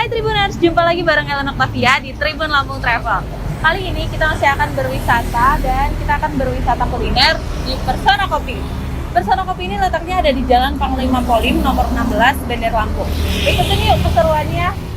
Tribuners, jumpa lagi bareng Ellen Octavia di Tribun Lampung Travel. Kali ini kita masih akan berwisata dan kita akan berwisata kuliner di Persona Kopi. Persona Kopi ini letaknya ada di Jalan Panglima Polim nomor 16 Bender Lampung. Ikutin yuk keseruannya.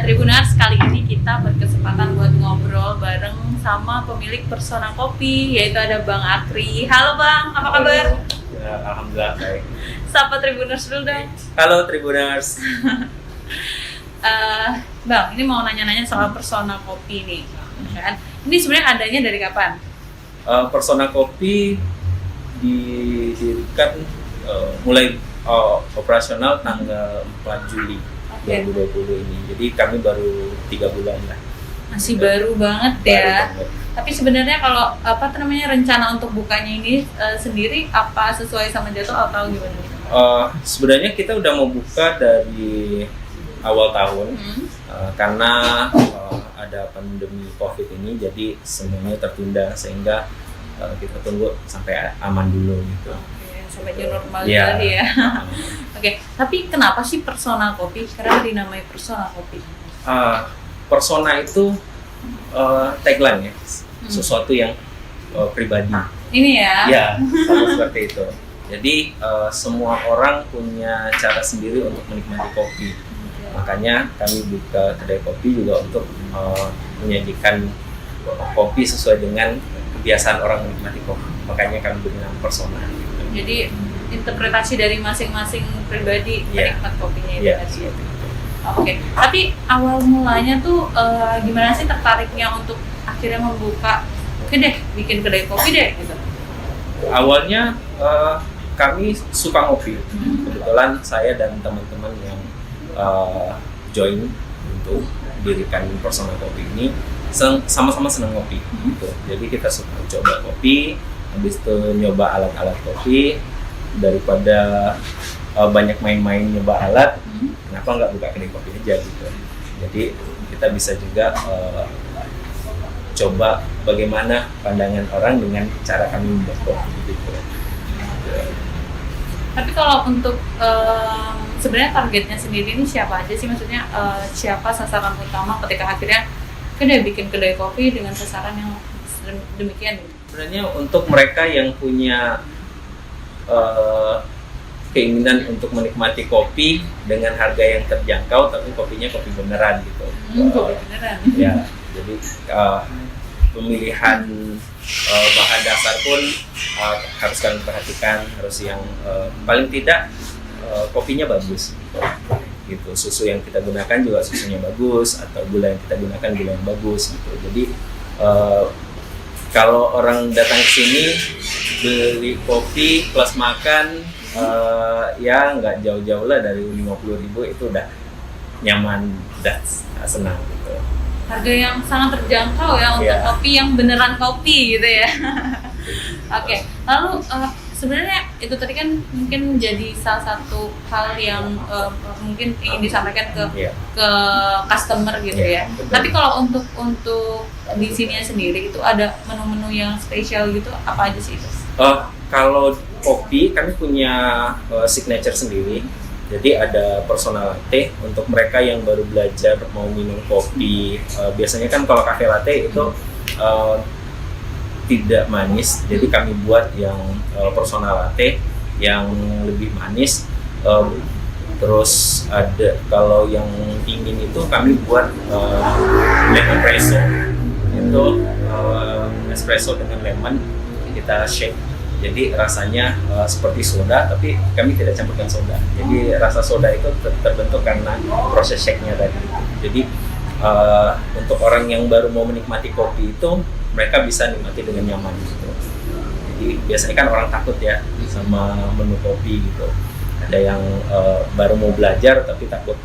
Tribuners, kali ini kita berkesempatan buat ngobrol bareng sama pemilik Persona Kopi, yaitu ada Bang Akri. Halo Bang, apa kabar? Ya, alhamdulillah baik. Sapa Tribuners dulu dong. Halo Tribuners. Bang, ini mau nanya-nanya soal Persona Kopi nih, kan? Ini sebenarnya adanya dari kapan? Persona Kopi didirikan mulai operasional tanggal 4 Juli 2020 ini. Jadi kami baru 3 bulan lah. Masih baru banget ya. Banget. Tapi sebenarnya kalau rencana untuk bukanya ini sendiri apa sesuai sama jadwal atau gimana? Sebenarnya kita udah mau buka dari awal tahun karena ada pandemi COVID ini, jadi semuanya tertunda sehingga kita tunggu sampai aman dulu gitu. Sampai new normal tadi ya. Oke, tapi kenapa sih Persona Kopi? Kenapa dinamai Persona Kopi? Persona itu tagline ya, sesuatu yang pribadi. Ini ya? Ya, sama seperti itu. Jadi semua orang punya cara sendiri untuk menikmati kopi. Makanya kami buka kedai kopi juga untuk menyajikan kopi sesuai dengan kebiasaan orang menikmati kopi. Makanya kami beri nama Persona. Jadi interpretasi dari masing-masing pribadi penikmat kopinya itu tadi. Oke. Tapi awal mulanya tuh gimana sih tertariknya untuk akhirnya membuka, oke deh bikin kedai kopi deh gitu? Awalnya kami suka ngopi. Kebetulan saya dan teman-teman yang join untuk dirikan Persona Kopi ini sama-sama senang ngopi. Gitu. Jadi kita suka coba kopi. Habis itu nyoba alat-alat kopi, daripada banyak main-main nyoba alat, kenapa nggak buka kedai kopi aja gitu. Jadi kita bisa juga coba bagaimana pandangan orang dengan cara kami membuat kopi gitu. Tapi kalau untuk sebenarnya targetnya sendiri ini siapa aja sih? Maksudnya siapa sasaran utama ketika akhirnya bikin kedai kopi dengan sasaran yang demikian gitu? Sebenarnya untuk mereka yang punya keinginan untuk menikmati kopi dengan harga yang terjangkau, tapi kopinya kopi beneran gitu. Kopi beneran. Ya, jadi pemilihan bahan dasar pun harus kalian perhatikan, harus yang paling tidak kopinya bagus. Gitu. Susu yang kita gunakan juga susunya bagus, atau gula yang kita gunakan gula yang bagus gitu. Jadi kalau orang datang ke sini beli kopi plus makan, ya nggak jauh-jauh lah dari 50.000 itu udah nyaman, udah senang gitu. Harga yang sangat terjangkau ya untuk kopi yang beneran kopi gitu ya. Oke. Lalu sebenarnya itu tadi kan mungkin jadi salah satu hal yang mungkin ingin disampaikan ke customer gitu ya. Betul. Tapi kalau untuk di sini sendiri itu ada menu-menu yang spesial gitu, apa aja sih itu? Kalau kopi kami punya signature sendiri. Jadi ada Persona Latte untuk mereka yang baru belajar mau minum kopi. Biasanya kan kalau cafe latte itu tidak manis, jadi kami buat yang Persona Latte yang lebih manis. Terus ada kalau yang dingin itu kami buat lemon espresso. Itu espresso dengan lemon kita shake. Jadi rasanya seperti soda, tapi kami tidak campurkan soda. Jadi rasa soda itu terbentuk karena proses shake-nya tadi. Jadi untuk orang yang baru mau menikmati kopi itu, mereka bisa nikmati dengan nyaman gitu. Jadi biasanya kan orang takut ya sama menu kopi gitu. Ada yang baru mau belajar tapi takut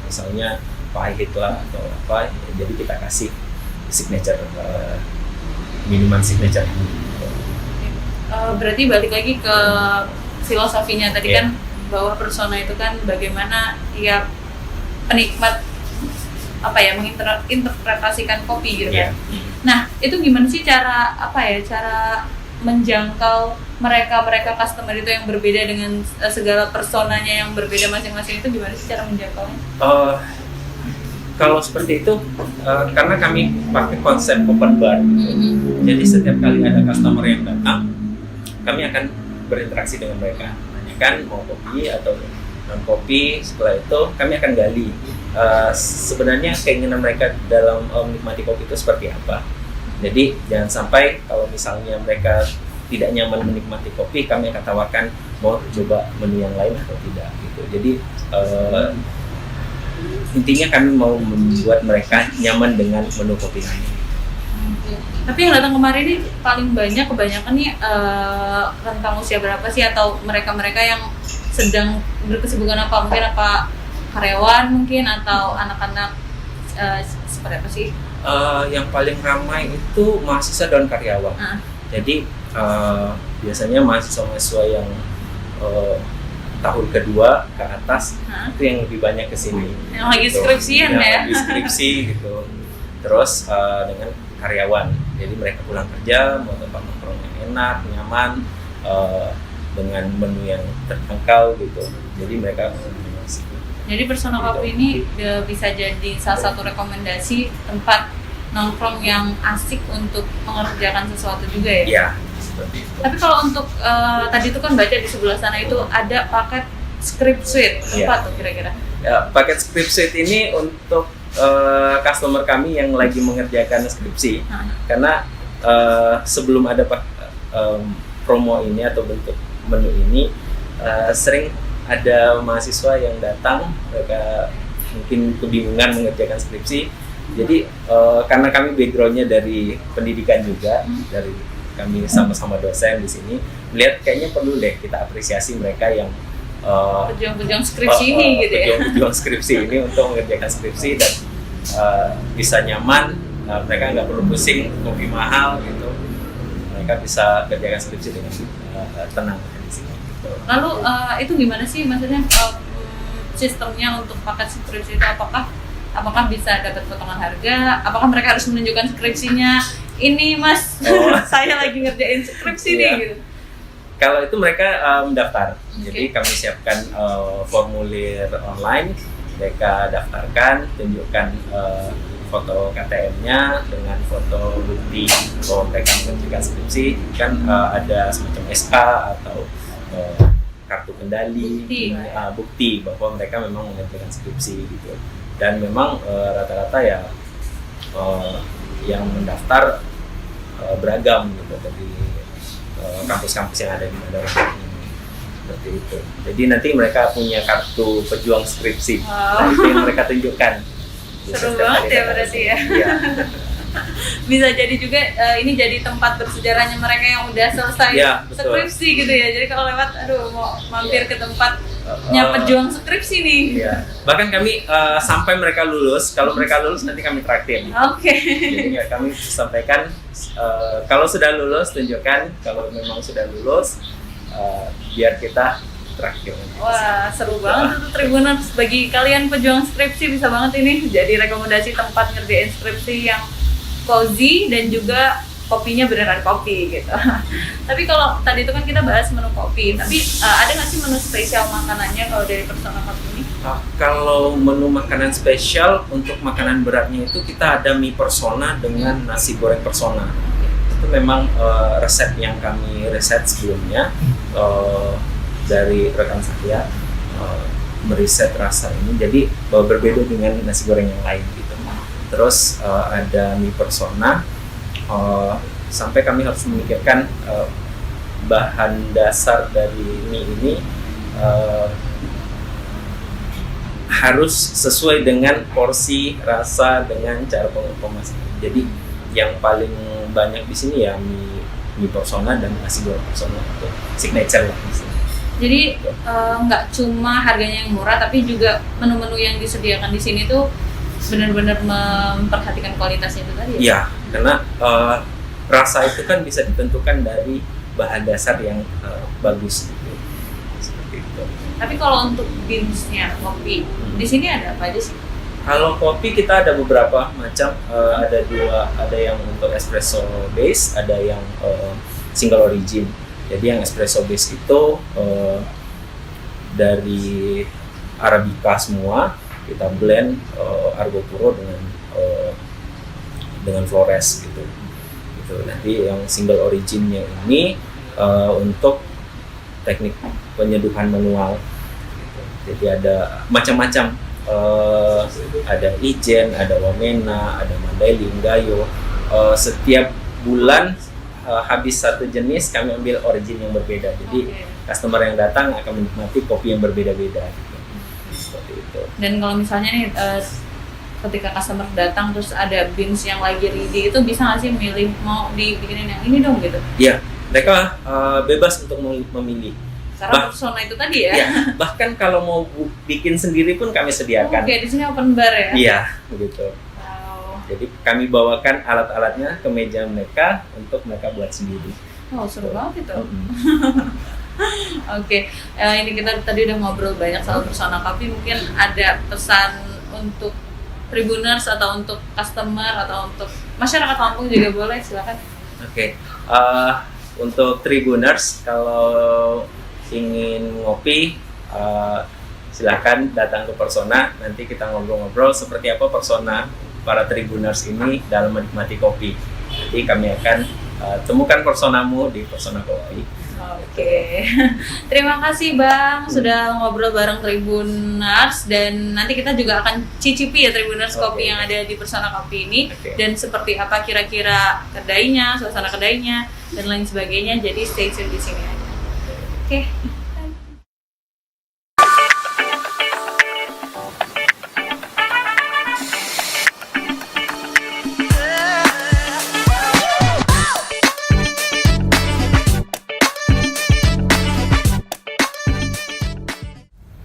misalnya pahit lah atau apa. Jadi kita kasih signature minuman signature ini. Berarti balik lagi ke filosofinya tadi kan, bahwa persona itu kan bagaimana tiap penikmat apa ya menginterpretasikan kopi gitu Iya. kan. Nah itu gimana sih cara menjangkau mereka customer itu yang berbeda dengan segala personanya yang berbeda masing-masing, itu gimana sih cara menjangkaunya? Kalau seperti itu, karena kami pakai konsep open bar, jadi setiap kali ada customer yang datang, kami akan berinteraksi dengan mereka, nanyakan mau kopi atau non kopi. Setelah itu kami akan gali sebenarnya keinginan mereka dalam menikmati kopi itu seperti apa. Jadi jangan sampai kalau misalnya mereka tidak nyaman menikmati kopi, kami akan tawarkan mau coba menu yang lain atau tidak gitu. Jadi intinya kami mau membuat mereka nyaman dengan menu kopi kami. Tapi yang datang kemarin ini kebanyakan nih rentang usia berapa sih, atau mereka yang sedang berkesibukan apa, mungkin apa karyawan mungkin atau anak-anak seperti apa sih? Yang paling ramai itu mahasiswa dan karyawan. Jadi biasanya mahasiswa yang tahun kedua ke atas itu yang lebih banyak kesini. Yang lagi gitu. skripsian ya? Lagi skripsi gitu. Terus dengan karyawan. Jadi mereka pulang kerja mau tempat nongkrong yang enak, nyaman, dengan menu yang terjangkau gitu. Jadi mereka Jadi Persona Coffee ini bisa jadi salah satu rekomendasi tempat nongkrong yang asik untuk mengerjakan sesuatu juga ya? Iya, seperti itu. Tapi kalau untuk tadi itu kan baca di sebelah sana itu ada paket script suite, apa tuh kira-kira? Ya, paket script suite ini untuk customer kami yang lagi mengerjakan skripsi. Karena sebelum ada promo ini atau bentuk menu ini, sering ada mahasiswa yang datang, mereka mungkin kebingungan mengerjakan skripsi. Jadi karena kami backgroundnya dari pendidikan juga, dari kami sama-sama dosen di sini, melihat kayaknya perlu deh kita apresiasi mereka yang pejuang-pejuang skripsi ini gitu ya. Pejuang skripsi ini untuk mengerjakan skripsi dan bisa nyaman, mereka nggak perlu pusing kopi mahal gitu, mereka bisa kerjakan skripsi dengan tenang di sini. Lalu itu gimana sih maksudnya sistemnya untuk paket skripsi itu, apakah bisa dapat potongan harga? Apakah mereka harus menunjukkan skripsinya? Ini mas, saya lagi ngerjain skripsi nih gitu. Kalau itu mereka mendaftar. Jadi kami siapkan formulir online, mereka daftarkan, tunjukkan foto KTM-nya dengan foto bukti bahwa mereka mengerjakan skripsi, kan ada semacam SK atau kartu kendali, bukti bahwa mereka memang mengerjakan skripsi gitu. Dan memang rata-rata ya yang mendaftar beragam gitu dari kampus-kampus yang ada di Madura ini, seperti itu. Jadi nanti mereka punya kartu pejuang skripsi, nah, itu yang mereka tunjukkan. Seru banget ya berarti ya. Iya. Bisa jadi juga ini jadi tempat bersejarahnya mereka yang udah selesai skripsi gitu ya. Jadi kalau lewat, mau mampir ke tempatnya pejuang skripsi nih. Iya. Bahkan kami sampai mereka lulus. Kalau mereka lulus nanti kami traktir. Oke. Jadi kami sampaikan kalau sudah lulus tunjukkan. Kalau memang sudah lulus biar kita traktir. Wah, seru banget tuh Tribuners. Bagi kalian pejuang skripsi bisa banget ini jadi rekomendasi tempat ngerjain skripsi yang cozy dan juga kopinya beneran kopi gitu. Tapi kalau tadi itu kan kita bahas menu kopi, tapi ada nggak sih menu spesial makanannya kalau dari Persona Coffee ini? Kalau menu makanan spesial untuk makanan beratnya itu kita ada mie Persona dengan nasi goreng Persona. Itu memang resep yang kami riset sebelumnya dari rekan saya meriset rasa ini, jadi berbeda dengan nasi goreng yang lain gitu. Terus ada mie Persona, sampai kami harus memikirkan bahan dasar dari mie ini harus sesuai dengan porsi, rasa, dengan cara pengemasan. Jadi yang paling banyak di sini ya mie Persona dan nasi goreng Persona, itu signature lah di sini. Jadi nggak cuma harganya yang murah, tapi juga menu-menu yang disediakan di sini tuh benar-benar memperhatikan kualitasnya itu tadi ya? Iya, karena rasa itu kan bisa ditentukan dari bahan dasar yang bagus gitu. Seperti itu. Tapi kalau untuk beansnya kopi, di sini ada apa aja sih? Kalau kopi kita ada beberapa macam, ada dua, ada yang untuk espresso base, ada yang single origin. Jadi yang espresso base itu dari Arabica semua, kita blend Argo Puro dengan Flores gitu. Nanti yang single originnya ini untuk teknik penyeduhan manual. Gitu. Jadi ada macam-macam. Ada Ijen, ada Wamena, ada Mandailing, Gayo. Setiap bulan habis satu jenis kami ambil origin yang berbeda. Jadi customer yang datang akan menikmati kopi yang berbeda-beda. Gitu. Seperti itu. Dan kalau misalnya nih ketika customer datang terus ada beans yang lagi ready itu bisa nggak sih milih mau dibikinin yang ini dong gitu? Iya, mereka bebas untuk memilih. Karena persona itu tadi ya? Iya, bahkan kalau mau bikin sendiri pun kami sediakan. Oke, di sini open bar ya? Iya, begitu. Wow. Jadi kami bawakan alat-alatnya ke meja mereka untuk mereka buat sendiri. Oh, seru banget itu. Oke, ini kita tadi udah ngobrol banyak soal persona kopi. Mungkin ada pesan untuk Tribuners atau untuk customer atau untuk masyarakat Lampung juga boleh, silakan. Oke, untuk Tribuners kalau ingin ngopi, silakan datang ke Persona. Nanti kita ngobrol-ngobrol seperti apa persona para Tribuners ini dalam menikmati kopi. Jadi kami akan temukan personamu di Persona Kopi. Oke. Terima kasih Bang sudah ngobrol bareng Tribuners, dan nanti kita juga akan cicipi ya Tribuners kopi yang ada di Persona Kopi ini, dan seperti apa kira-kira kedainya, suasana kedainya dan lain sebagainya. Jadi stay tune di sini aja. Oke.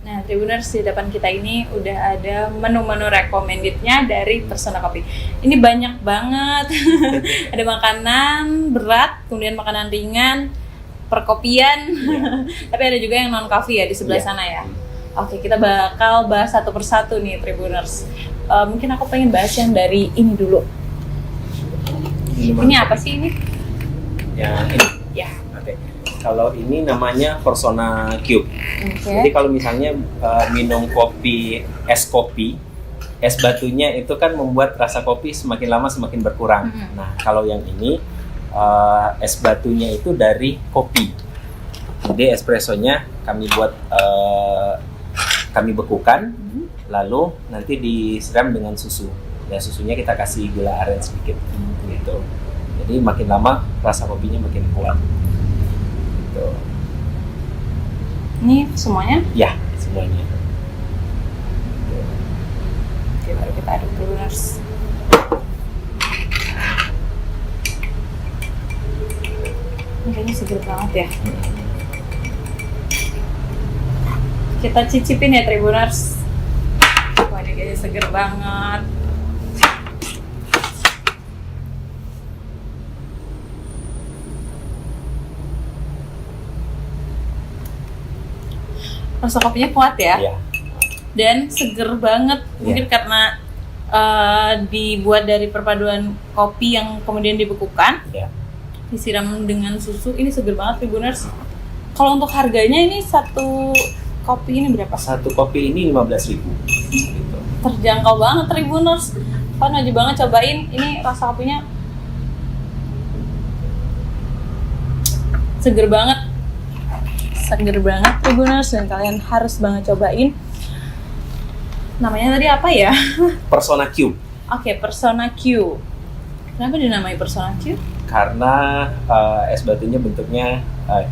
Nah, Tribuners, di depan kita ini udah ada menu-menu recommended-nya dari Persona Kopi. Ini banyak banget. Ada makanan berat, kemudian makanan ringan, perkopian, tapi ada juga yang non coffee ya di sebelah sana ya. Oke, kita bakal bahas satu persatu nih Tribuners. Mungkin aku pengen bahas yang dari ini dulu. Ini apa sih ini? Yang ini. Ya. Oke. Kalau ini namanya Persona Cube. Jadi kalau misalnya minum kopi, es batunya itu kan membuat rasa kopi semakin lama semakin berkurang. Nah, kalau yang ini es batunya itu dari kopi. Jadi espressonya kami buat kami bekukan, lalu nanti disiram dengan susu. Ya, susunya kita kasih gula aren sedikit, gitu. Jadi makin lama rasa kopinya makin kuat. Gitu. Ini semuanya? Ya, semuanya. Oke, baru kita aduk dulu, Nars. Ini kayaknya seger banget ya. Kita cicipin ya, Tribuners. Wah, ini kayaknya seger banget. Rasa kopinya kuat ya, dan seger banget. Mungkin karena dibuat dari perpaduan kopi yang kemudian dibekukan, disiram dengan susu. Ini seger banget, Tribuners. Kalau untuk harganya ini satu kopi ini berapa? Satu kopi ini 15.000. Gitu. Terjangkau banget, Tribuners. Kan wajib banget cobain. Ini rasa kopinya seger banget. Seger banget, Tribuners, dan kalian harus banget cobain. Namanya tadi apa ya? Persona Cube. Oke, Persona Cube. Kenapa dinamai Persona Cube? Karena es batunya bentuknya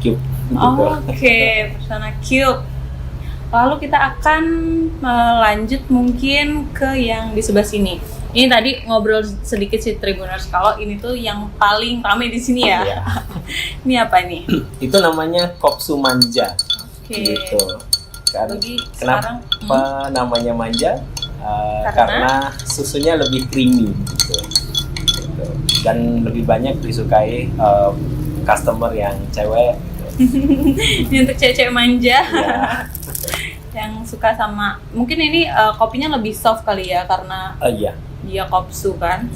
cube. Oke, Persona Cube. Lalu kita akan lanjut mungkin ke yang di sebelah sini. Ini tadi ngobrol sedikit sih, Tribuners, kalau ini tuh yang paling ramai di sini ya. Ini apa nih? Itu namanya Kopsu Manja. Gitu. Kenapa namanya manja? Karena susunya lebih creamy gitu. Dan lebih banyak disukai customer yang cewek. Ini untuk cewek-cewek manja. yang suka sama, mungkin ini kopinya lebih soft kali ya karena Iya. dia kopsu kan.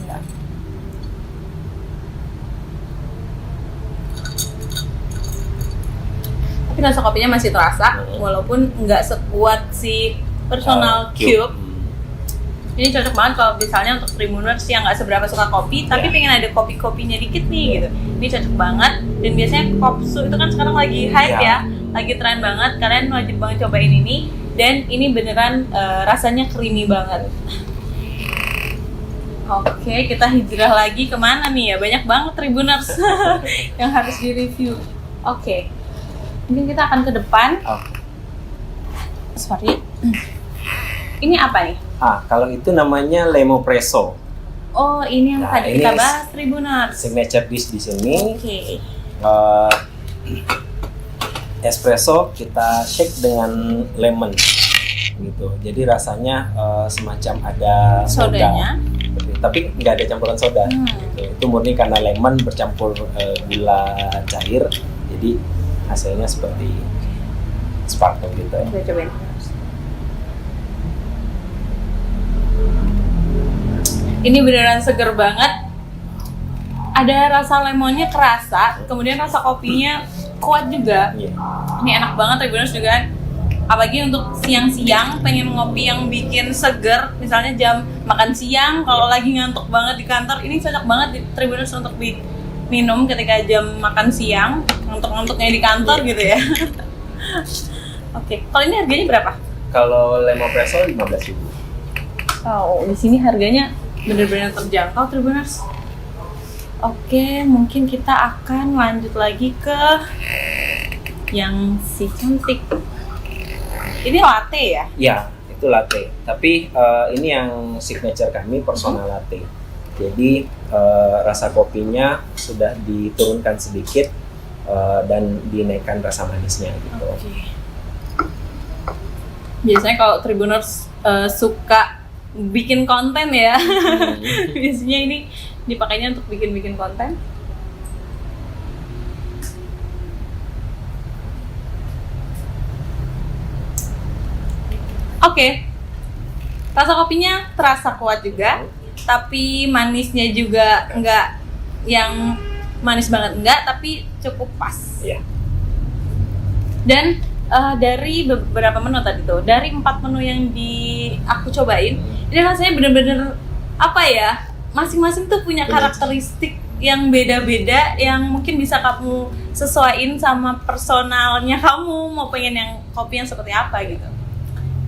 Tapi rasa kopinya masih terasa, walaupun nggak sekuat si personal cube. Ini cocok banget kalau misalnya untuk Tribuners yang nggak seberapa suka kopi, tapi pengen ada kopi-kopinya dikit nih gitu. Ini cocok banget. Dan biasanya kopsu itu kan sekarang lagi hype ya, lagi tren banget. Kalian wajib banget cobain ini. Dan ini beneran rasanya creamy banget. Oke, kita hijrah lagi kemana nih ya? Banyak banget Tribuners yang harus direview. Oke, mungkin kita akan ke depan. Sorry. Ini apa nih? Kalau itu namanya Lemopresso. Oh, ini yang tadi kita bahas Tribuners. Signature dish di sini. Oke. Espresso kita shake dengan lemon gitu. Jadi rasanya semacam ada sodanya. Tapi nggak ada campuran soda. Gitu. Itu murni karena lemon bercampur gula cair. Jadi hasilnya seperti sparkling gitu. Kita cobain. Ini beneran seger banget. Ada rasa lemonnya kerasa, kemudian rasa kopinya kuat juga. Ini enak banget Tribuners juga. Apalagi untuk siang-siang pengen ngopi yang bikin seger, misalnya jam makan siang kalau lagi ngantuk banget di kantor, ini cocok banget di Tribuners untuk minum ketika jam makan siang, ngantuk-ngantuknya di kantor gitu ya. Oke, kalau ini harganya berapa? Kalau Lemopresso 15.000. Oh, di sini harganya benar-benar terjangkau Tribuners. Oke, mungkin kita akan lanjut lagi ke yang si cantik. Ini latte ya? Ya, itu latte. Tapi ini yang signature kami, personal latte. Jadi rasa kopinya sudah diturunkan sedikit dan dinaikkan rasa manisnya gitu. Biasanya kalau Tribuners suka bikin konten ya, biasanya ini dipakainya untuk bikin konten. Oke, rasa kopinya terasa kuat juga, tapi manisnya juga enggak yang manis banget enggak, tapi cukup pas. Dan dari beberapa menu tadi tuh, dari 4 menu yang aku cobain, ini rasanya bener-bener apa ya, masing-masing tuh punya karakteristik yang beda-beda yang mungkin bisa kamu sesuaiin sama personalnya kamu, mau pengen yang kopi yang seperti apa gitu.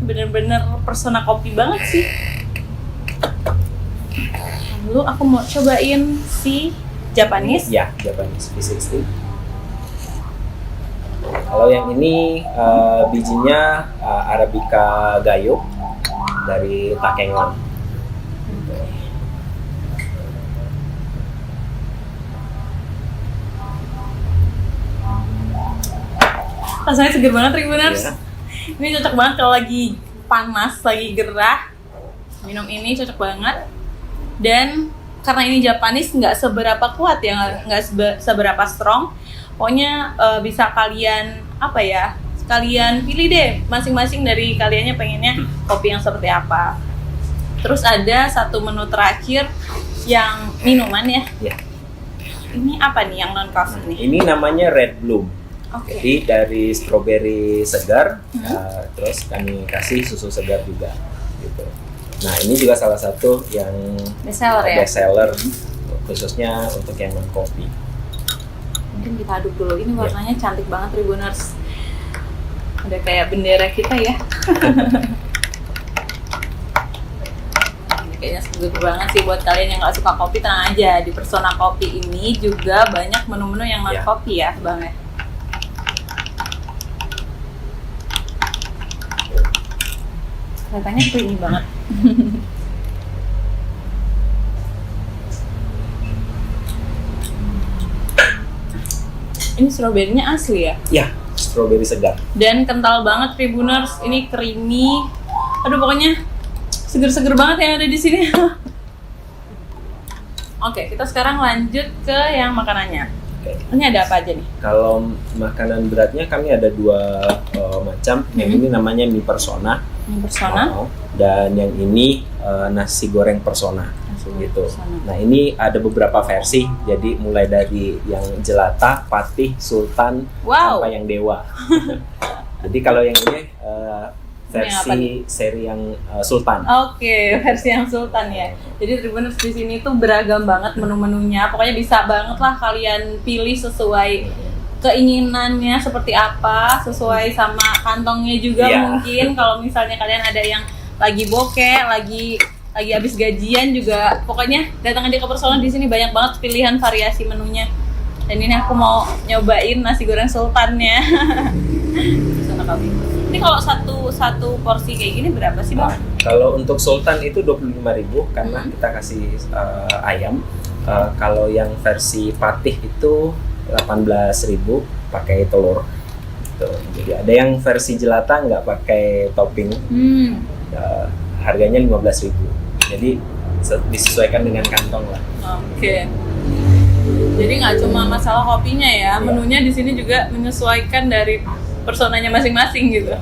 Bener-bener persona kopi banget sih. Lalu aku mau cobain si Japanese. Ya, Japanese V60. Kalau yang ini bijinya Arabica Gayo dari Takengon. Rasanya seger banget Tribuners. Ini cocok banget kalau lagi panas, lagi gerah. Minum ini cocok banget. Dan karena ini Japanese nggak seberapa kuat ya, nggak seberapa strong. Pokoknya bisa kalian kalian pilih deh masing-masing dari kaliannya pengennya kopi yang seperti apa. Terus ada satu menu terakhir yang minuman ya. Ini apa nih yang non coffee nih? Ini namanya Red Bloom. Jadi dari strawberry segar, terus kami kasih susu segar juga, gitu. Nah ini juga salah satu yang best seller khususnya untuk yang non kopi. Mungkin kita aduk dulu. Ini warnanya cantik banget Tribuners. Ada kayak bendera kita ya. Kayaknya seger banget sih buat kalian yang nggak suka kopi, tenang aja. Di Persona Kopi ini juga banyak menu-menu yang non kopi ya, Bang ya. Kelihatannya creamy banget. Ini stroberinya asli ya? Ya, strawberry segar. Dan kental banget Tribuners, ini creamy. Aduh pokoknya seger-seger banget yang ada di sini. Oke, kita sekarang lanjut ke yang makanannya. Oke. Ini ada apa aja nih? Kalau makanan beratnya kami ada dua macam. Yang ini namanya mie persona. Mie persona. Dan yang ini nasi goreng persona. Gitu. Persona. Nah ini ada beberapa versi. Jadi mulai dari yang jelata, patih, sultan, sampai yang dewa. Jadi kalau yang ini versi seri yang sultan. Oke, versi yang sultan ya. Jadi Tribuners di sini tuh beragam banget menu-menunya. Pokoknya bisa banget lah kalian pilih sesuai keinginannya seperti apa, sesuai sama kantongnya juga mungkin. Kalau misalnya kalian ada yang lagi bokeh, lagi habis gajian juga, pokoknya datang aja ke Persona. Di sini banyak banget pilihan variasi menunya. Dan ini aku mau nyobain nasi goreng sultannya. Sana kami. Ini kalau satu porsi kayak gini berapa sih, Bang? Kalau untuk sultan itu 25.000 karena kita kasih ayam. Kalau yang versi patih itu 18.000 pakai telur. Tuh. Jadi ada yang versi jelata nggak pakai topping. Harganya 15.000. Jadi disesuaikan dengan kantong lah. Oke. Jadi nggak cuma masalah kopinya ya, menunya di sini juga menyesuaikan dari personanya masing-masing gitu.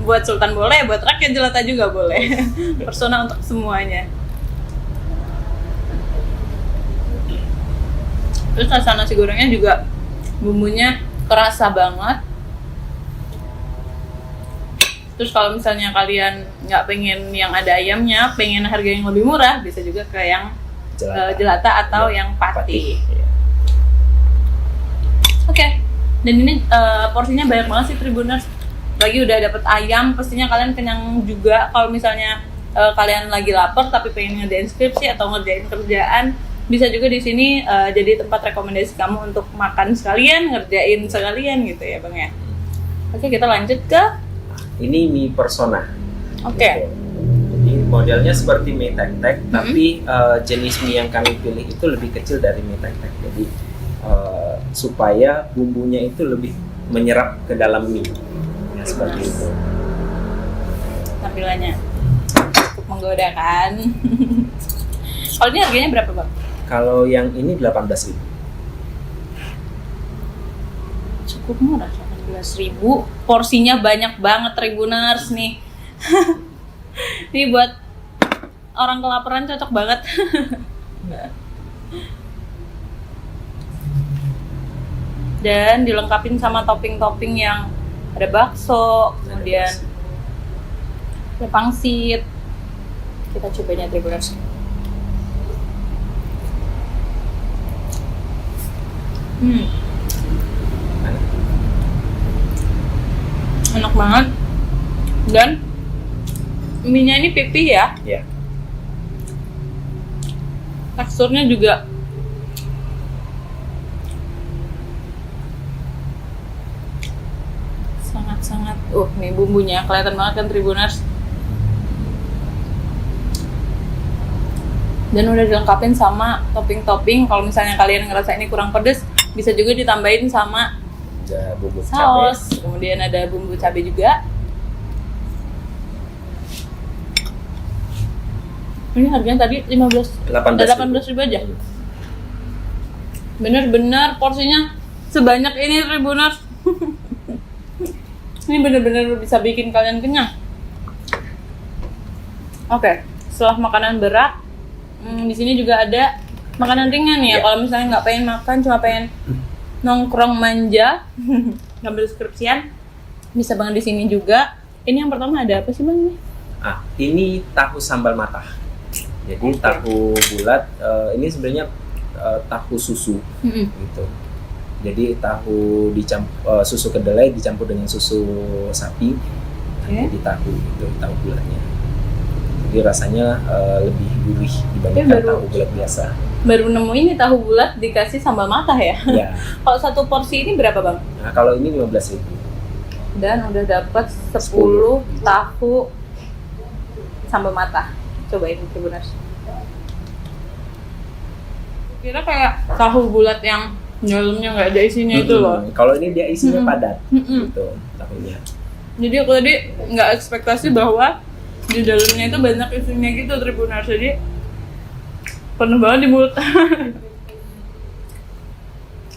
Buat sultan boleh, buat rakyat jelata juga boleh. Persona untuk semuanya. Terus rasa nasi gorengnya juga bumbunya kerasa banget. Terus kalau misalnya kalian nggak pengen yang ada ayamnya, pengen harga yang lebih murah, bisa juga ke yang jelata atau yang patih. Oke. Dan ini porsinya banyak banget sih Tribuners. Lagi udah dapet ayam, pastinya kalian kenyang juga. Kalau misalnya kalian lagi lapar tapi pengen ngerjain skripsi atau ngerjain kerjaan, bisa juga di sini jadi tempat rekomendasi kamu untuk makan sekalian, ngerjain sekalian gitu ya Bang ya. Oke, kita lanjut ke ini mie persona. Oke. Jadi modelnya seperti mie tek-tek, tapi jenis mie yang kami pilih itu lebih kecil dari mie tek-tek. Jadi supaya bumbunya itu lebih menyerap ke dalam mie. Ya, seperti itu. Tampilannya cukup menggoda kan. Kalau ini harganya berapa Bang? Kalau yang ini 18.000. Cukup murah, 18.000. Porsinya banyak banget Tribuners nih. Ini buat orang kelaparan cocok banget. Dan dilengkapin sama topping-topping yang ada bakso, kemudian ada pangsit. Kita cobain ya Tribuners. Enak banget. Dan mie-nya ini pipih ya. Iya. Teksturnya juga sangat-sangat nih bumbunya kelihatan banget kan Tribuners. Dan udah dilengkapin sama topping-topping. Kalau misalnya kalian ngerasa ini kurang pedes, bisa juga ditambahin sama bumbu saus. Kemudian ada bumbu cabai juga. Ini harganya tadi 18.000 aja. Bener-bener porsinya sebanyak ini Tribuners. Ini bener-bener bisa bikin kalian kenyang. Oke, setelah makanan berat, di sini juga ada makanan ringan ya. Kalau misalnya nggak pengen makan, cuma pengen nongkrong manja, ngambil skripsian, bisa banget di sini juga. Ini yang pertama ada apa sih Bang? Ini tahu sambal matah. Jadi tahu bulat, ini sebenarnya tahu susu gitu. Jadi tahu susu kedelai dicampur dengan susu sapi. Jadi tahu itu tahu bulatnya. Jadi rasanya lebih gurih dibandingkan tahu bulat biasa. Baru nemu ini tahu bulat dikasih sambal matah ya? Iya. Kalau satu porsi ini berapa Bang? Nah, kalau ini 15.000. Dan udah dapat 10 tahu sambal matah. Cobain Tribuners. Kira kayak tahu bulat yang dalamnya nggak ada isinya itu loh. Kalau ini dia isinya padat, gitu tahunya. Jadi aku tadi nggak ekspektasi bahwa di dalamnya itu banyak isinya gitu Tribuners. Jadi penuh banget di mulut.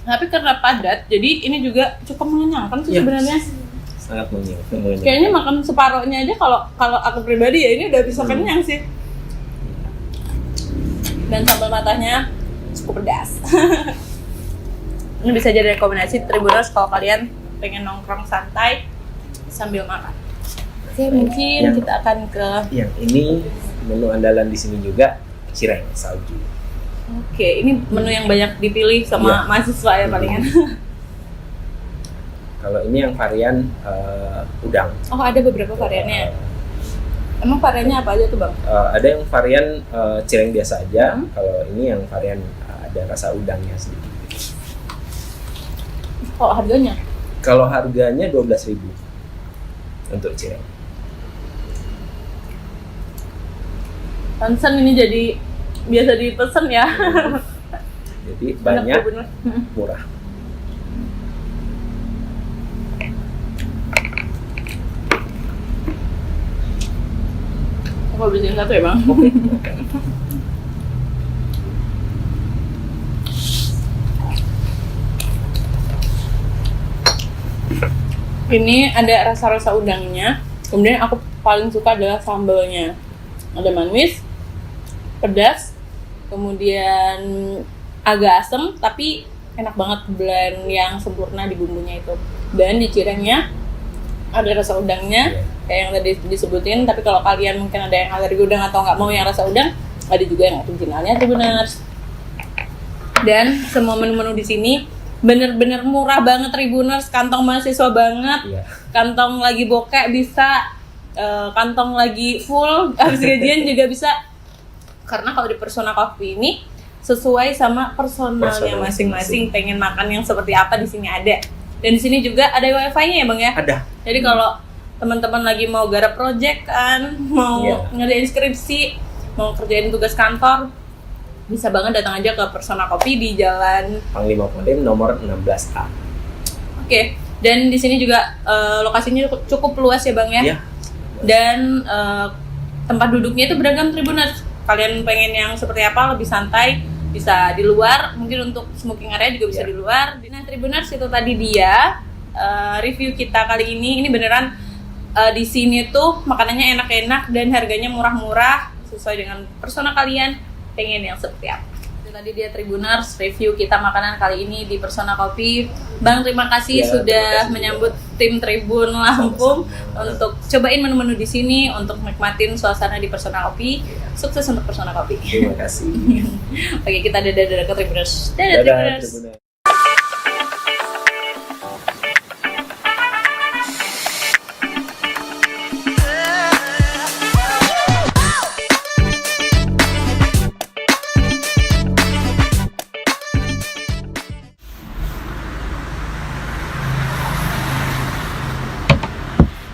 Tapi karena padat, jadi ini juga cukup mengenyangkan sih sebenarnya. Sangat mengenyangkan. Kayaknya makan separohnya aja kalau aku pribadi ya ini udah bisa kenyang sih. Dan sambal matahnya cukup pedas. Ini bisa jadi rekomendasi Tribuners kalau kalian pengen nongkrong santai sambil makan. Oke, mungkin kita akan ke yang ini menu andalan di sini juga, cireng salju. Oke, ini menu yang banyak dipilih sama mahasiswa ya palingan. Kalau ini yang varian udang. Oh, ada beberapa variannya. Emang variannya apa aja tuh, Bang? Ada yang varian cireng biasa aja. Kalau ini yang varian ada rasa udangnya sedikit. Oh, harganya? Kalau harganya 12.000 untuk cireng. Pantesan ini jadi biasa dipesen ya. Jadi banyak, bener. murah. Aku habisin satu ya, Bang. Ini ada rasa-rasa udangnya. Kemudian aku paling suka adalah sambalnya. Ada manis, pedas, kemudian agak asem, tapi enak banget blend yang sempurna di bumbunya itu. Dan di cirengnya ada rasa udangnya, kayak yang tadi disebutin. Tapi kalau kalian mungkin ada yang alergi udang atau nggak mau yang rasa udang, ada juga yang originalnya Tribuners. Dan semua menu-menu di sini bener-bener murah banget Tribuners, kantong mahasiswa banget. Kantong lagi bokek bisa, kantong lagi full habis gajian juga bisa. Karena kalau di Persona Coffee ini sesuai sama personalnya masing-masing, pengen makan yang seperti apa di sini ada. Dan di sini juga ada wifi-nya ya, Bang ya? Ada. Jadi kalau teman-teman lagi mau garap project kan, mau ngerjain skripsi, mau kerjain tugas kantor, bisa banget datang aja ke Persona Coffee di Jalan Panglima Polim nomor 16A. Oke. Dan di sini juga lokasinya cukup luas ya, Bang ya? Iya. Dan tempat duduknya itu beragam Tribuners. Kalian pengen yang seperti apa, lebih santai, bisa di luar, mungkin untuk smoking area juga bisa di luar. Nah, Tribuners, itu tadi dia review kita kali ini. Ini beneran di sini tuh makanannya enak-enak dan harganya murah-murah, sesuai dengan persona kalian pengen yang seperti apa. Itu tadi dia Tribuners review kita makanan kali ini di Persona Coffee. Bang, terima kasih sudah menyambut tim Tribun Lampung untuk cobain menu-menu di sini, untuk nikmatin suasana di Persona Coffee. Sukses untuk Persona Coffee. Terima kasih. Oke, kita dadah ke Tribuners. Dadah Tribuners.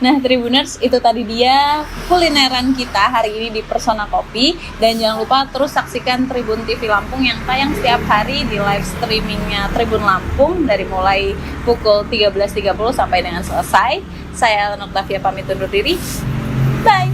Nah, Tribuners, itu tadi dia kulineran kita hari ini di Persona Coffee. Dan jangan lupa terus saksikan Tribun TV Lampung yang tayang setiap hari di live streamingnya Tribun Lampung dari mulai pukul 13.30 sampai dengan selesai. Saya Octavia pamit undur diri. Bye!